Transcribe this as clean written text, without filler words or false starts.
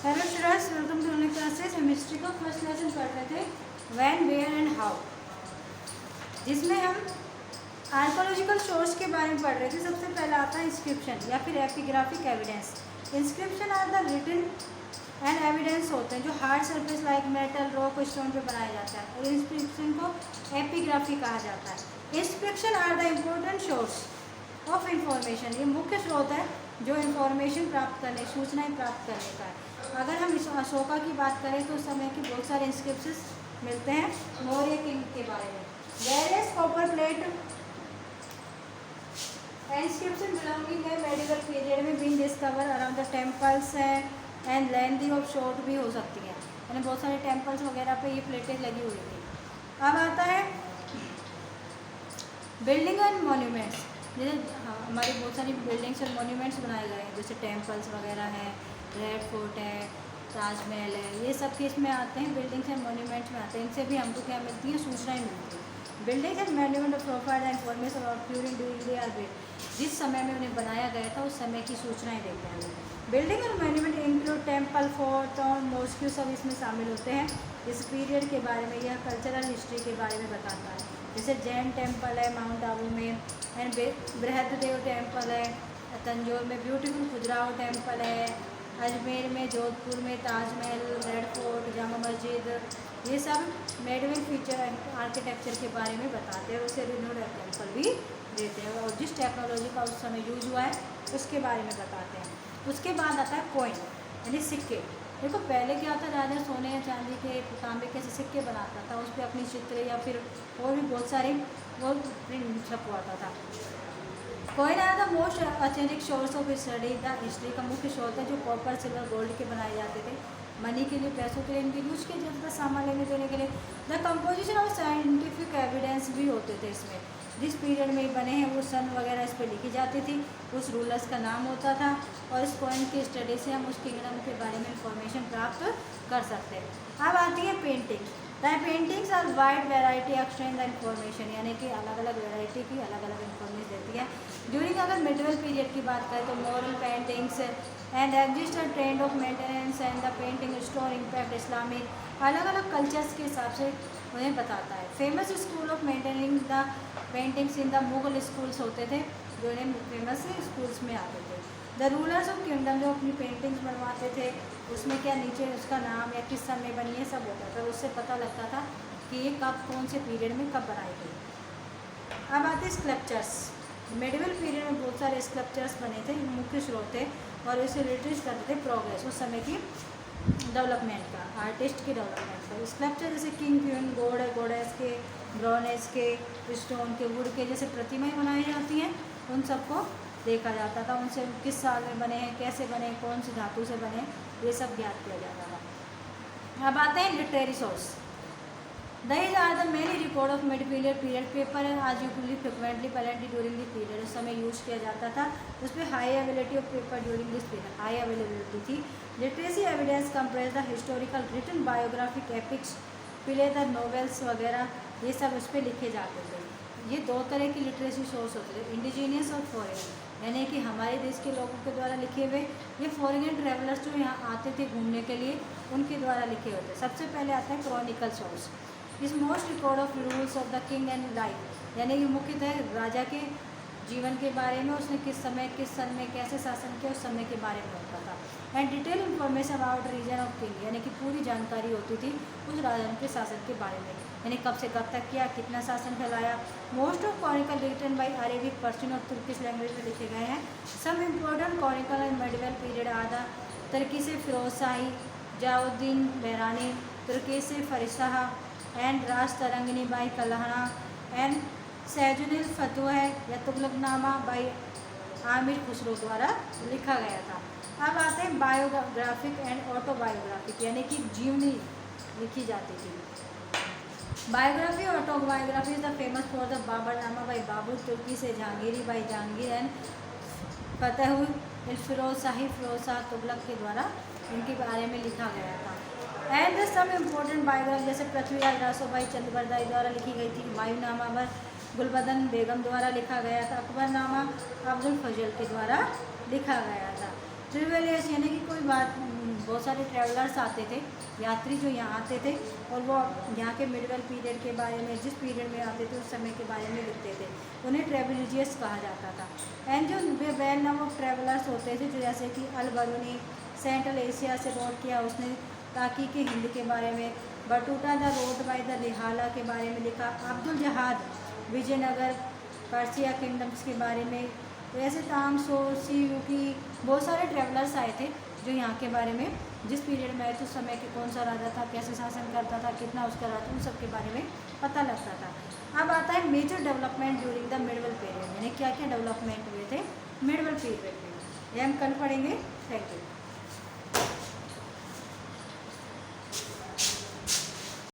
Hello students, welcome to online classes. हम history का first lesson पढ़ रहे थे व्हेन, वेयर एंड हाउ, जिसमें हम आर्कोलॉजिकल सोर्स के बारे में पढ़ रहे थे। सबसे पहला आता है इंस्क्रिप्शन या फिर epigraphic evidence. Inscription are the written and evidence होते हैं जो hard surface like metal, rock, stone पे बनाया जाता है, और इंस्क्रिप्शन को एपिग्राफी कहा जाता है। Inscription are the important source of information, ये मुख्य स्रोत है जो इंफॉर्मेशन प्राप्त करने, सूचनाएं प्राप्त करने का है। अगर हम इस अशोका की बात करें तो उस समय की बहुत सारे इंस्क्रिप्शंस मिलते हैं मौर्य किंग के बारे में। Various copper plate inscription belonging है मेडिवल पीरियड में been discover around the temples and lengthy of short भी हो सकती है, यानी बहुत सारे टेम्पल्स वगैरह पे ये प्लेटें लगी हुई थी। अब आता है बिल्डिंग एंड मॉन्यूमेंट्स। जैसे हमारी बहुत सारी बिल्डिंग्स और मॉन्यूमेंट्स बनाए गए हैं, जैसे टेम्पल्स वगैरह हैं, रेड फोर्ट है, ताजमहल है, ये सब किस में आते हैं? बिल्डिंग्स एंड मॉन्यूमेंट्स में आते हैं। इनसे भी हमको क्या मिलती है? सूचनाएं मिलती है। Buildings and monument of profile and information of during they are build, जिस समय में उन्हें बनाया गया था उस समय की सूचनाएं देते हैं। Building and monument include temple, fort, town, mosque, सब इसमें शामिल होते हैं। इस पीरियड के बारे में, यह कल्चरल हिस्ट्री के बारे में बताता है। जैसे जैन टेम्पल है माउंट आबू में, एंड बृहदेव टेम्पल है, तंजौर में ब्यूटीफुल खजुराहो टेम्पल है, अजमेर में, जोधपुर में ताजमहल, रेड फोर्ट, जामा मस्जिद, ये सब मेडिवल फीचर आर्किटेक्चर के बारे में बताते हैं। उसे रिन्यूड एग्जाम्पल भी देते हैं और जिस टेक्नोलॉजी का उस समय यूज हुआ है उसके बारे में बताते हैं। उसके बाद आता है कॉइन, यानी सिक्के। देखो पहले क्या होता, राजा सोने या चांदी के, तांबे के सिक्के बनाता था, उस पर अपनी चित्र या फिर और भी बहुत सारे वो प्रिंट छपवाता था। Coin are the most authentic source of study, the history का मुख्य स्रोत है जो कॉपर, सिल्वर, गोल्ड के बनाए जाते थे, मनी के लिए, पैसों के लिए, इनके यूज के जरूरत सामान लेने देने के लिए। The composition of scientific evidence भी होते थे इसमें, जिस पीरियड में बने हैं वो सन वगैरह इस पर लिखी जाती थी, उस रूलर्स का नाम होता था, और इस कॉइन की स्टडी से हम उस किंगडम के बारे में इंफॉर्मेशन प्राप्त कर सकते हैं। अब आती है painting. The paintings are wide variety exchange the information, यानी कि अलग अलग वेराइटी की अलग अलग इंफॉर्मेशन देती है। ड्यूरिंग अगर मिडिवल पीरियड की बात करें तो moral paintings and exist trend of maintenance and the painting store impact Islamic, अलग अलग कल्चर्स के हिसाब से उन्हें बताता है। Famous school of maintaining the paintings in the Mughal schools होते थे, जो इन्हें फेमस स्कूल्स में आते थे। द रूलर्स ऑफ किंगडम, जो अपनी पेंटिंग्स बनवाते थे उसमें क्या नीचे उसका नाम या किस समय बनी है सब होता था, उससे पता लगता था कि ये कब, कौन से पीरियड में कब बनाई गई। अब आते स्कल्पचर्स। मेडिवल पीरियड में बहुत सारे स्कल्पचर्स बने थे, मुख्य स्रोत थे, और इसे रिलेटेड करते थे प्रोग्रेस, उस समय की डेवलपमेंट का, आर्टिस्ट की डेवलपमेंट का। स्कल्पचर जैसे किंग, क्वीन, गॉड, गॉडेस के, ब्रॉन्ज के, स्टोन के, वुड के जैसे प्रतिमाएं बनाई जाती हैं, उन सबको देखा जाता था, उनसे किस साल में बने हैं, कैसे बने, कौन सी धातु से बने, ये सब ज्ञात किया जाता था। अब आते हैं literary source. These are the many record of medieval period. Paper आज usually frequently apparently during this period, उस समय यूज किया जाता था, उस पर high availability of paper during this period, high availability थी। Literacy evidence compress the historical written biographic epics, play the novels वगैरह, ये सब उस पर लिखे जाते थे। ये दो तरह की लिटरेसी सोर्स होते थे, इंडिजीनियस और फॉरेन, यानी कि हमारे देश के लोगों के द्वारा लिखे हुए, ये फॉरेन ट्रेवलर्स जो यहाँ आते थे घूमने के लिए उनके द्वारा लिखे होते। सबसे पहले आता है क्रॉनिकल सोर्स। इस most record of rules of the king and life, यानी कि मुख्यतः राजा के जीवन के बारे में, उसने किस समय, किस सन में कैसे शासन किया, उस समय के बारे में होता था। And detail information about reason of king, यानी कि पूरी जानकारी होती थी उस राजा के शासन के बारे में, यानी कब से कब तक किया, कितना शासन फैलाया। Most of chronicle written by Arabic Persian और तुर्किश लैंग्वेज में लिखे गए हैं। Some important chronicle in medieval period आधा तुर्की से फिरोज शाही, जलाउद्दीन बहरानी, तुर्की से फरिशाह, and Rajatarangini by Kalhana, and सैजुल फतुह या तुगलकनामा बाई आमिर खुसरो द्वारा लिखा गया था। अब आते हैं बायोग्राफिक एंड ऑटोबायोग्राफिक, यानी कि जीवनी लिखी जाती थी। बायोग्राफी और autobiography is the famous for the Baburnama by Babur, तुर्की से जहांगीरी बाई जहांगीर, एंड फतेहुल फिरोज शाही, फिरोज शाह तुगलक के द्वारा इनके बारे में लिखा गया था। एंड सम इम्पोर्टेंट बायोग्राफी जैसे पृथ्वीराज रासो भाई चंद्रबरदाई द्वारा लिखी गई थी। हुमायूंनामा पर गुलबदन बेगम द्वारा लिखा गया था। अकबरनामा अब्दुल फजल के द्वारा लिखा गया था। ट्रेवलर्स यानी कि कोई बात, बहुत सारे ट्रैवलर्स आते थे, यात्री जो यहाँ आते थे और वो यहाँ के मिडिवल पीरियड के बारे में, जिस पीरियड में आते थे उस समय के बारे में लिखते थे, उन्हें ट्रेवलिजियस कहा जाता था। एंड जो वे वेल नाम ऑफ ट्रैवलर्स होते थे, जो जैसे कि अल बरूनी सेंट्रल एशिया से रोड किया उसने, ताकि के हिंद के बारे में, बटूटा द रोड बाय द रिहाला के बारे में लिखा, अब्दुल जहाद विजयनगर पर्सिया किंगडम्स के बारे में। तो ऐसे ताम सो सी की बहुत सारे ट्रैवलर्स आए थे जो यहाँ के बारे में, जिस पीरियड में आए थे उस समय के कौन सा राजा था, कैसे शासन करता था, कितना उसका राज, उन सब के बारे में पता लगता था। अब आता है major development during the medieval period, यानी क्या क्या डेवलपमेंट हुए थे मिडवल पीरियड में, ये हम कल पढ़ेंगे। Thank you.